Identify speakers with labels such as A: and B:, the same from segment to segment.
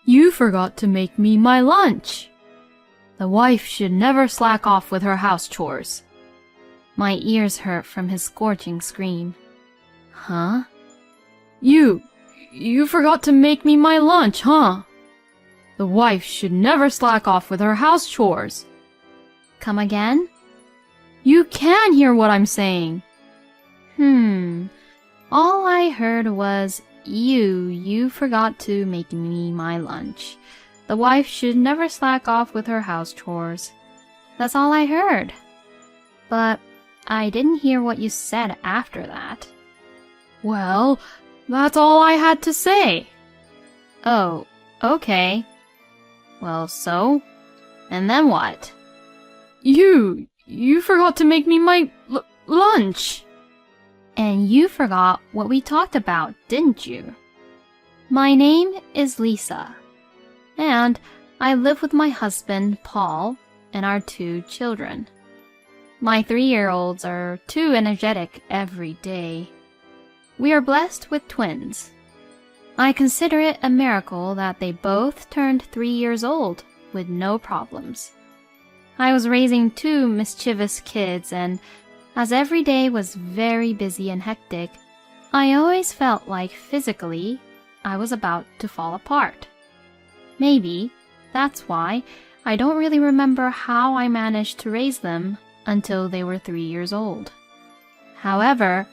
A: You forgot to make me my lunch. The wife should never slack off with her house chores.
B: My ears hurt from his scorching scream.
A: Huh? You forgot to make me my lunch, huh? The wife should never slack off with her house chores.
B: Come again?
A: You can hear what I'm saying.
B: All I heard was, you forgot to make me my lunch. The wife should never slack off with her house chores. That's all I heard. But I didn't hear what you said after that.
A: Well, that's all I had to say.
B: Oh, okay. Well, so? And then what?
A: You forgot to make me my lunch.
B: And you forgot what we talked about, didn't you? My name is Lisa, and I live with my husband, Paul, and our 2 children. My 3-year-olds are too energetic every day. We are blessed with twins. I consider it a miracle that they both turned 3 years old with no problems. I was raising 2 mischievous kids, and as every day was very busy and hectic, I always felt like physically I was about to fall apart. Maybe that's why I don't really remember how I managed to raise them until they were 3 years old. However,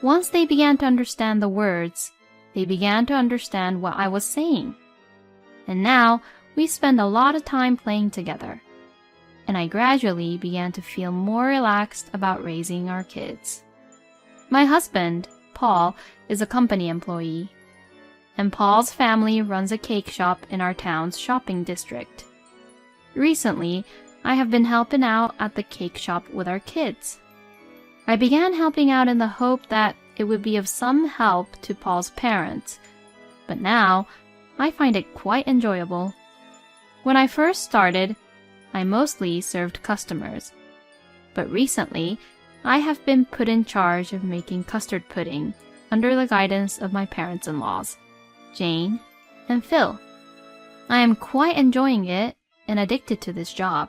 B: once they began to understand the words, they began to understand what I was saying. And now we spend a lot of time playing together. And I gradually began to feel more relaxed about raising our kids. My husband, Paul, is a company employee, and Paul's family runs a cake shop in our town's shopping district. Recently, I have been helping out at the cake shop with our kids. I began helping out in the hope that it would be of some help to Paul's parents, but now I find it quite enjoyable. When I first started, I mostly served customers, but recently I have been put in charge of making custard pudding under the guidance of my parents-in-laws, Jane and Phil. I am quite enjoying it and addicted to this job,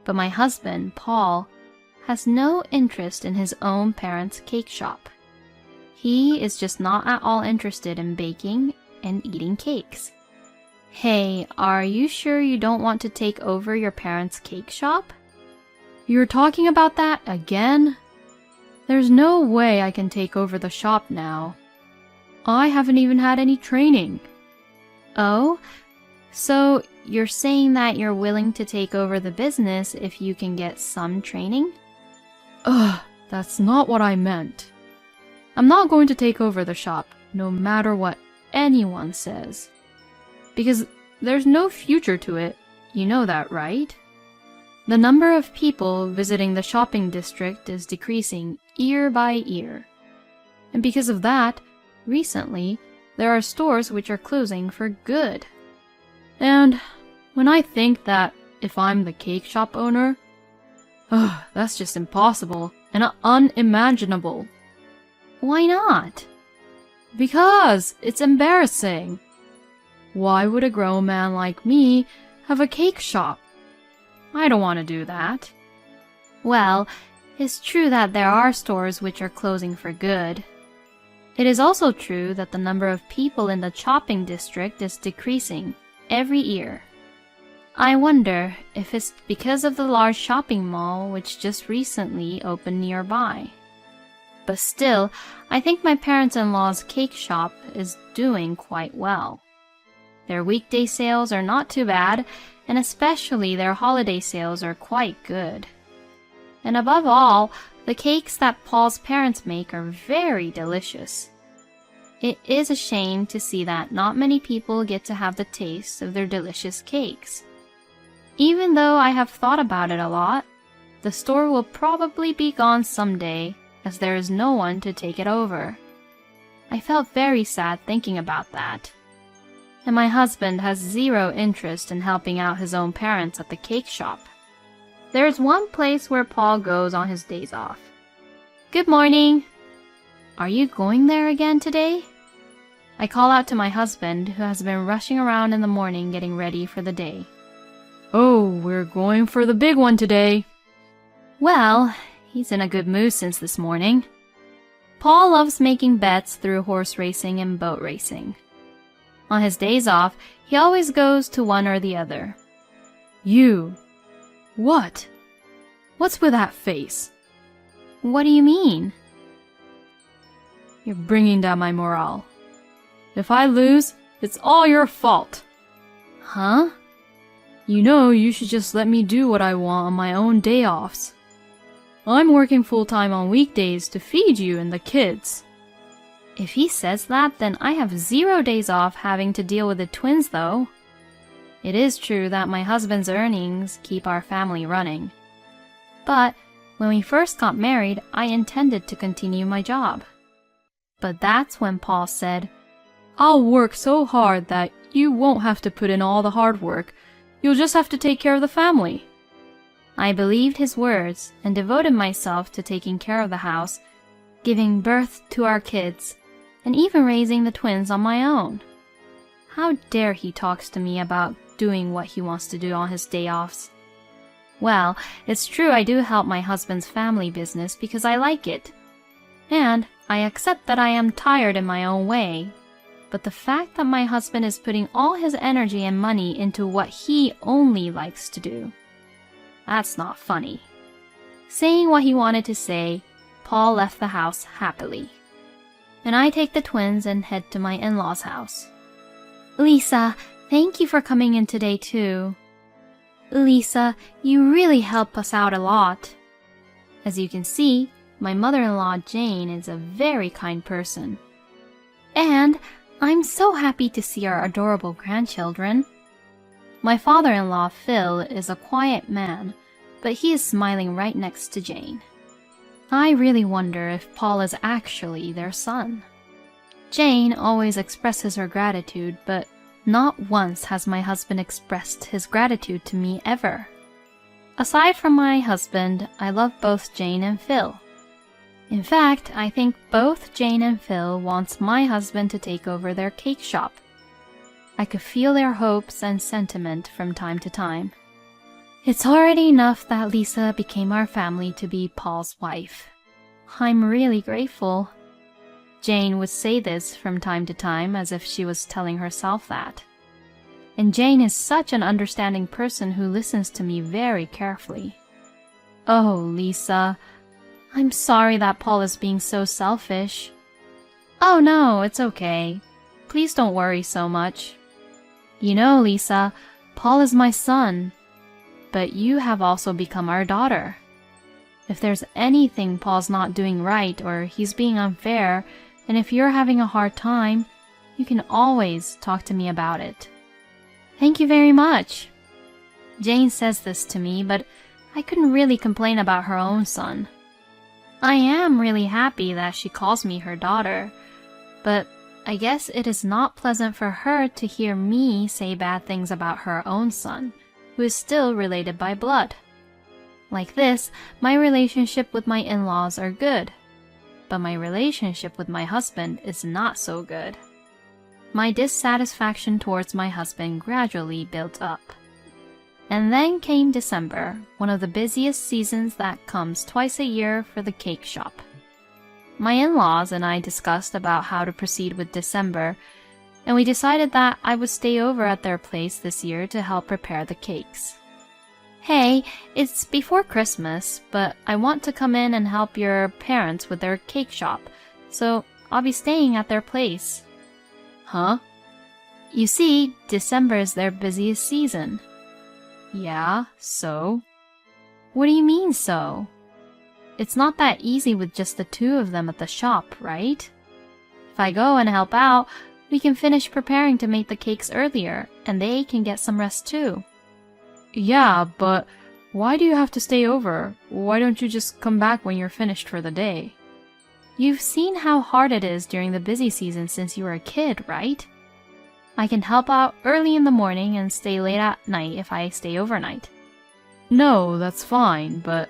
B: but my husband, Paul, has no interest in his own parents' cake shop. He is just not at all interested in baking and eating cakes. Hey, are you sure you don't want to take over your parents' cake shop?
A: You're talking about that again? There's no way I can take over the shop now. I haven't even had any training.
B: Oh, so you're saying that you're willing to take over the business if you can get some training?
A: That's not what I meant. I'm not going to take over the shop, no matter what anyone says. Because there's no future to it, you know that, right? The number of people visiting the shopping district is decreasing year by year. And because of that, recently, there are stores which are closing for good. And when I think that if I'm the cake shop owner, that's just impossible and unimaginable.
B: Why not?
A: Because it's embarrassing. Why would a grown man like me have a cake shop? I don't want to do that.
B: Well, it's true that there are stores which are closing for good. It is also true that the number of people in the shopping district is decreasing every year. I wonder if it's because of the large shopping mall which just recently opened nearby. But still, I think my parents-in-law's cake shop is doing quite well. Their weekday sales are not too bad, and especially their holiday sales are quite good. And above all, the cakes that Paul's parents make are very delicious. It is a shame to see that not many people get to have the taste of their delicious cakes. Even though I have thought about it a lot, the store will probably be gone someday, as there is no one to take it over. I felt very sad thinking about that. And my husband has zero interest in helping out his own parents at the cake shop. There is one place where Paul goes on his days off. Good morning. Are you going there again today? I call out to my husband, who has been rushing around in the morning getting ready for the day.
A: Oh, we're going for the big one today.
B: Well, he's in a good mood since this morning. Paul loves making bets through horse racing and boat racing. On his days off, he always goes to one or the other.
A: You. What? What's with that face?
B: What do you mean?
A: You're bringing down my morale. If I lose, it's all your fault.
B: Huh?
A: You know you should just let me do what I want on my own day offs. I'm working full-time on weekdays to feed you and the kids.
B: If he says that, then I have 0 days off having to deal with the twins, though. It is true that my husband's earnings keep our family running. But when we first got married, I intended to continue my job. But that's when Paul said,
A: I'll work so hard that you won't have to put in all the hard work. You'll just have to take care of the family.
B: I believed his words and devoted myself to taking care of the house, giving birth to our kids, and even raising the twins on my own. How dare he talks to me about doing what he wants to do on his day offs? Well, it's true I do help my husband's family business because I like it. And I accept that I am tired in my own way. But the fact that my husband is putting all his energy and money into what he only likes to do, that's not funny. Saying what he wanted to say, Paul left the house happily. And I take the twins and head to my in-laws' house. Lisa, thank you for coming in today too. Lisa, you really help us out a lot. As you can see, my mother-in-law Jane is a very kind person. And I'm so happy to see our adorable grandchildren. My father-in-law Phil is a quiet man, but he is smiling right next to Jane. I really wonder if Paul is actually their son. Jane always expresses her gratitude, but not once has my husband expressed his gratitude to me ever. Aside from my husband, I love both Jane and Phil. In fact, I think both Jane and Phil wants my husband to take over their cake shop. I could feel their hopes and sentiment from time to time. It's already enough that Lisa became our family to be Paul's wife. I'm really grateful. Jane would say this from time to time as if she was telling herself that. And Jane is such an understanding person who listens to me very carefully. Oh, Lisa, I'm sorry that Paul is being so selfish. Oh no, it's okay. Please don't worry so much. You know, Lisa, Paul is my son, but you have also become our daughter. If there's anything Paul's not doing right or he's being unfair, and if you're having a hard time, you can always talk to me about it. Thank you very much. Jane says this to me, but I couldn't really complain about her own son. I am really happy that she calls me her daughter, but I guess it is not pleasant for her to hear me say bad things about her own son, who is still related by blood. Like this, my relationship with my in-laws are good, but my relationship with my husband is not so good. My dissatisfaction towards my husband gradually built up. And then came December, one of the busiest seasons that comes twice a year for the cake shop. My in-laws and I discussed about how to proceed with December, and we decided that I would stay over at their place this year to help prepare the cakes. Hey, it's before Christmas, but I want to come in and help your parents with their cake shop, so I'll be staying at their place.
A: Huh?
B: You see, December is their busiest season.
A: Yeah, so?
B: What do you mean, so? It's not that easy with just the two of them at the shop, right? If I go and help out, we can finish preparing to make the cakes earlier, and they can get some rest too.
A: Yeah, but why do you have to stay over? Why don't you just come back when you're finished for the day?
B: You've seen how hard it is during the busy season since you were a kid, right? I can help out early in the morning and stay late at night if I stay overnight.
A: No, that's fine, but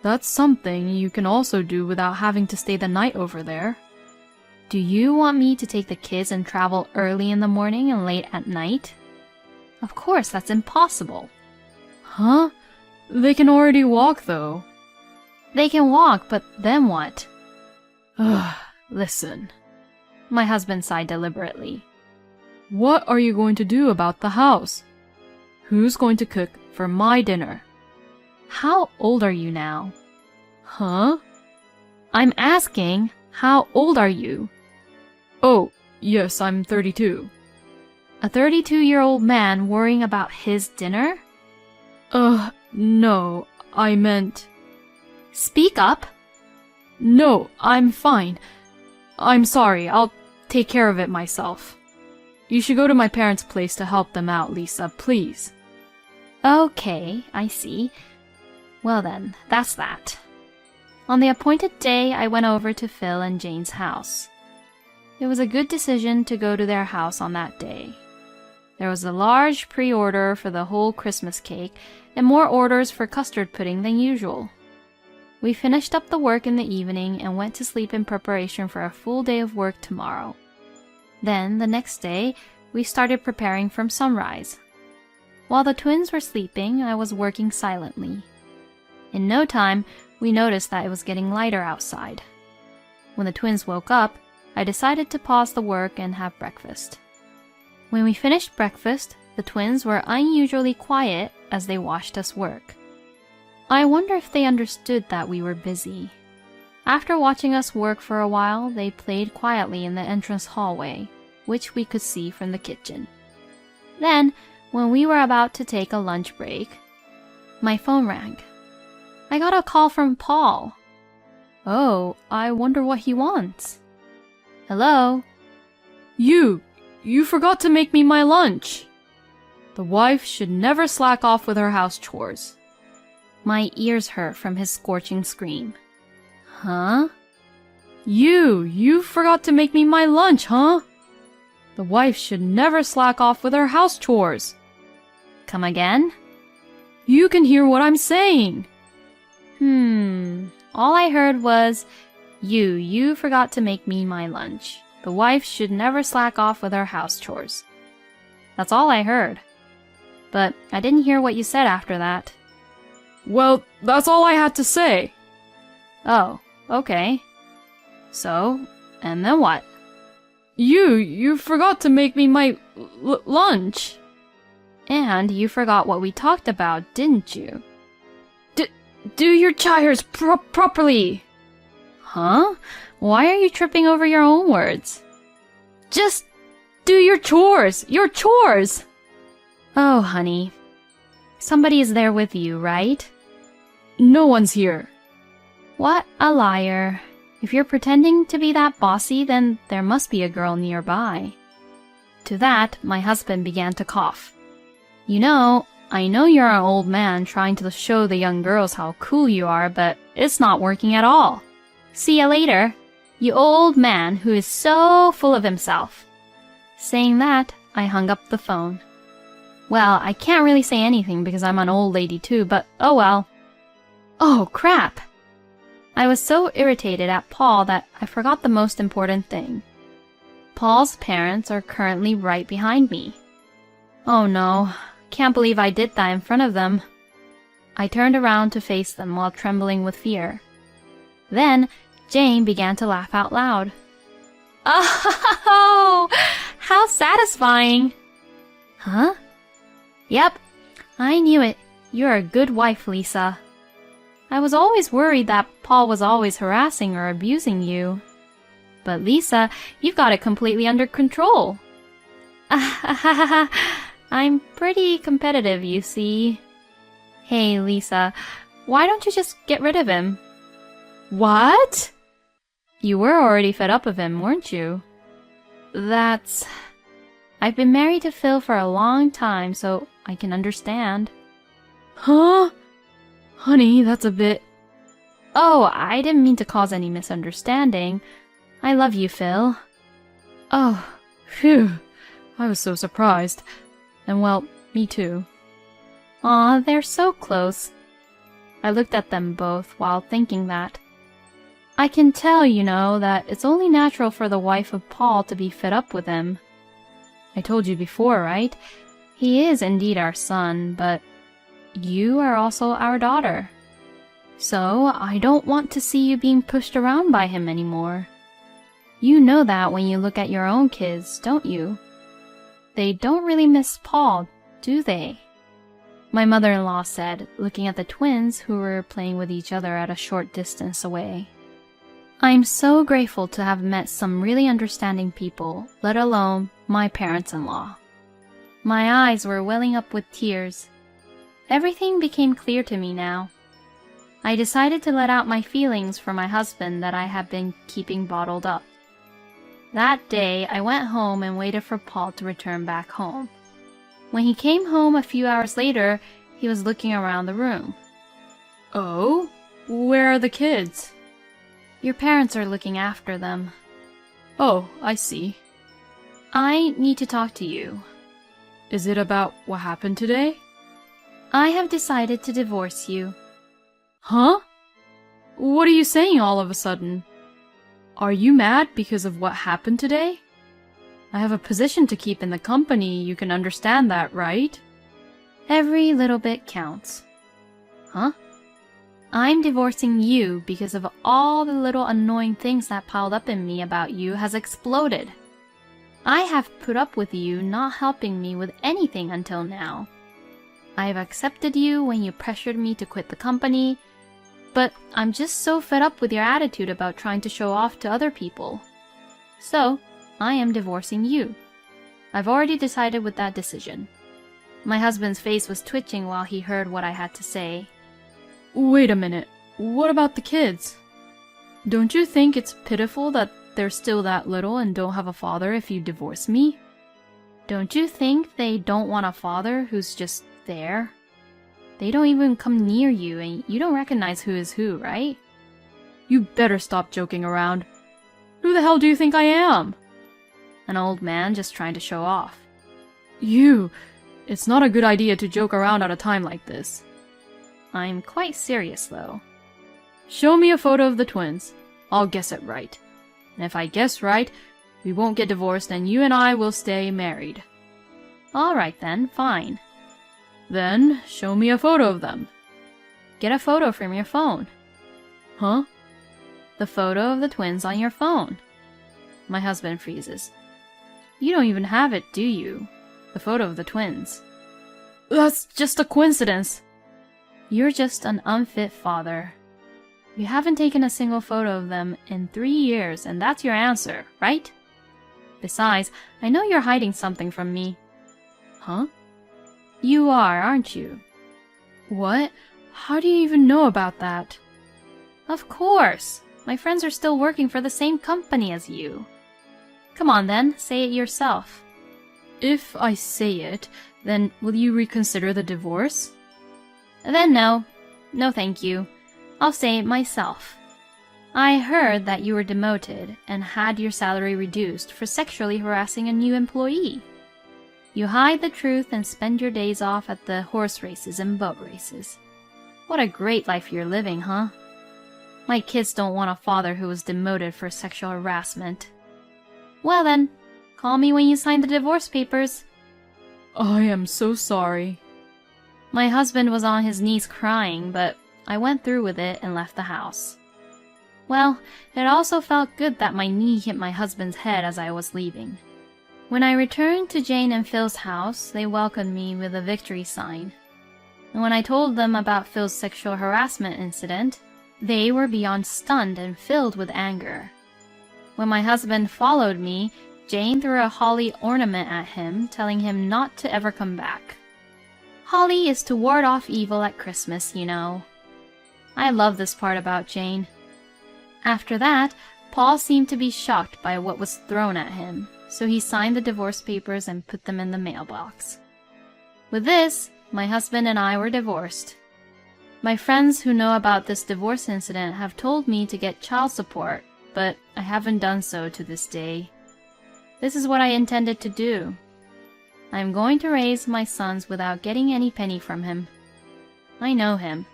A: that's something you can also do without having to stay the night over there.
B: Do you want me to take the kids and travel early in the morning and late at night? Of course, that's impossible.
A: Huh? They can already walk, though.
B: They can walk, but then what?
A: Listen.
B: My husband sighed deliberately.
A: What are you going to do about the house? Who's going to cook for my dinner?
B: How old are you now?
A: Huh?
B: I'm asking, how old are you?
A: Oh, yes, I'm 32.
B: A 32-year-old man worrying about his dinner?
A: No, I meant...
B: Speak up.
A: No, I'm fine. I'm sorry, I'll take care of it myself. You should go to my parents' place to help them out, Lisa, please.
B: Okay, I see. Well then, that's that. On the appointed day, I went over to Phil and Jane's house. It was a good decision to go to their house on that day. There was a large pre-order for the whole Christmas cake and more orders for custard pudding than usual. We finished up the work in the evening and went to sleep in preparation for a full day of work tomorrow. Then, the next day, we started preparing from sunrise. While the twins were sleeping, I was working silently. In no time, we noticed that it was getting lighter outside. When the twins woke up, I decided to pause the work and have breakfast. When we finished breakfast, the twins were unusually quiet as they watched us work. I wonder if they understood that we were busy. After watching us work for a while, they played quietly in the entrance hallway, which we could see from the kitchen. Then, when we were about to take a lunch break, my phone rang. I got a call from Paul.
A: Oh, I wonder what he wants.
B: Hello?
A: You forgot to make me my lunch. The wife should never slack off with her house chores.
B: My ears hurt from his scorching scream.
A: Huh? You forgot to make me my lunch, huh? The wife should never slack off with her house chores.
B: Come again?
A: You can hear what I'm saying.
B: All I heard was, you forgot to make me my lunch. The wife should never slack off with her house chores. That's all I heard. But I didn't hear what you said after that.
A: Well, that's all I had to say.
B: Oh, okay. So, and then what?
A: You forgot to make me my lunch.
B: And you forgot what we talked about, didn't you?
A: Do your chores properly.
B: Huh? Why are you tripping over your own words?
A: Just do your chores. Your chores.
B: Oh, honey. Somebody is there with you, right?
A: No one's here.
B: What a liar. If you're pretending to be that bossy, then there must be a girl nearby. To that, my husband began to cough. You know, I know you're an old man trying to show the young girls how cool you are, but it's not working at all. See ya later, you old man who is so full of himself. Saying that, I hung up the phone. Well, I can't really say anything because I'm an old lady too, but oh well. Oh, crap! I was so irritated at Paul that I forgot the most important thing. Paul's parents are currently right behind me. Oh no, can't believe I did that in front of them. I turned around to face them while trembling with fear. Then, Jane began to laugh out loud. Oh, how satisfying! Huh? Yep, I knew it. You're a good wife, Lisa. I was always worried that Paul was always harassing or abusing you. But Lisa, you've got it completely under control. I'm pretty competitive, you see. Hey, Lisa, why don't you just get rid of him?
A: What?
B: You were already fed up of him, weren't you? I've been married to Phil for a long time, so I can understand.
A: Huh? Honey, that's a bit...
B: Oh, I didn't mean to cause any misunderstanding. I love you, Phil.
A: Oh, phew. I was so surprised. And well, me too.
B: Aw, they're so close. I looked at them both while thinking that.
A: I can tell, that it's only natural for the wife of Paul to be fed up with him. I told you before, right? He is indeed our son, but you are also our daughter. So I don't want to see you being pushed around by him anymore. You know that when you look at your own kids, don't you? They don't really miss Paul, do they? My mother-in-law said, looking at the twins who were playing with each other at a short distance away. I'm so grateful to have met some really understanding people, let alone my parents-in-law. My eyes were welling up with tears. Everything became clear to me now. I decided to let out my feelings for my husband that I had been keeping bottled up. That day, I went home and waited for Paul to return back home. When he came home a few hours later, he was looking around the room. Oh? Where are the kids? Your parents are looking after them. Oh, I see. I need to talk to you. Is it about what happened today? I have decided to divorce you. Huh? What are you saying all of a sudden? Are you mad because of what happened today? I have a position to keep in the company, you can understand that, right? Every little bit counts. Huh? I'm divorcing you because of all the little annoying things that piled up in me about you has exploded. I have put up with you not helping me with anything until now. I have accepted you when you pressured me to quit the company, but I'm just so fed up with your attitude about trying to show off to other people. So, I am divorcing you. I've already decided with that decision. My husband's face was twitching while he heard what I had to say. Wait a minute. What about the kids? Don't you think it's pitiful that they're still that little and don't have a father if you divorce me? Don't you think they don't want a father who's just there? They don't even come near you and you don't recognize who is who, right? You better stop joking around. Who the hell do you think I am? An old man just trying to show off. It's not a good idea to joke around at a time like this. I'm quite serious though. Show me a photo of the twins. I'll guess it right. And if I guess right, we won't get divorced and you and I will stay married. Alright then, fine. Then, show me a photo of them. Get a photo from your phone. Huh? The photo of the twins on your phone. My husband freezes. You don't even have it, do you? The photo of the twins. That's just a coincidence. You're just an unfit father. You haven't taken a single photo of them in 3 years, and that's your answer, right? Besides, I know you're hiding something from me. Huh? You are, aren't you? What? How do you even know about that? Of course! My friends are still working for the same company as you. Come on then, say it yourself. If I say it, then will you reconsider the divorce? Then no. No thank you. I'll say it myself. I heard that you were demoted and had your salary reduced for sexually harassing a new employee. You hide the truth and spend your days off at the horse races and boat races. What a great life you're living, huh? My kids don't want a father who was demoted for sexual harassment. Well then, call me when you sign the divorce papers. I am so sorry. My husband was on his knees crying, but I went through with it and left the house. Well, it also felt good that my knee hit my husband's head as I was leaving. When I returned to Jane and Phil's house, they welcomed me with a victory sign. And when I told them about Phil's sexual harassment incident, they were beyond stunned and filled with anger. When my husband followed me, Jane threw a holly ornament at him, telling him not to ever come back. Holly is to ward off evil at Christmas, you know. I love this part about Jane. After that, Paul seemed to be shocked by what was thrown at him, so he signed the divorce papers and put them in the mailbox. With this, my husband and I were divorced. My friends who know about this divorce incident have told me to get child support, but I haven't done so to this day. This is what I intended to do. I am going to raise my sons without getting any penny from him. I know him.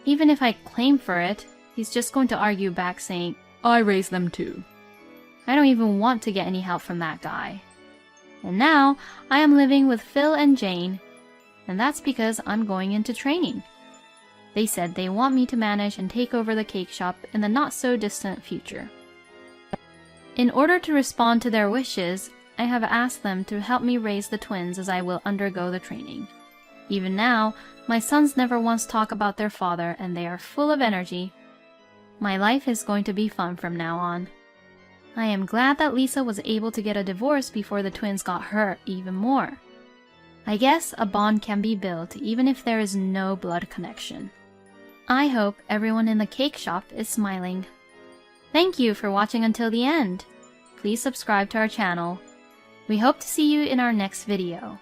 A: Even if I claim for it, he's just going to argue back saying, I raised them too.
B: I don't even want to get any help from that guy. And now I am living with Phil and Jane, and that's because I'm going into training. They said they want me to manage and take over the cake shop in the not-so-distant future. In order to respond to their wishes, I have asked them to help me raise the twins as I will undergo the training. Even now, my sons never once talk about their father and they are full of energy. My life is going to be fun from now on. I am glad that Lisa was able to get a divorce before the twins got hurt even more. I guess a bond can be built even if there is no blood connection. I hope everyone in the cake shop is smiling. Thank you for watching until the end. Please subscribe to our channel. We hope to see you in our next video.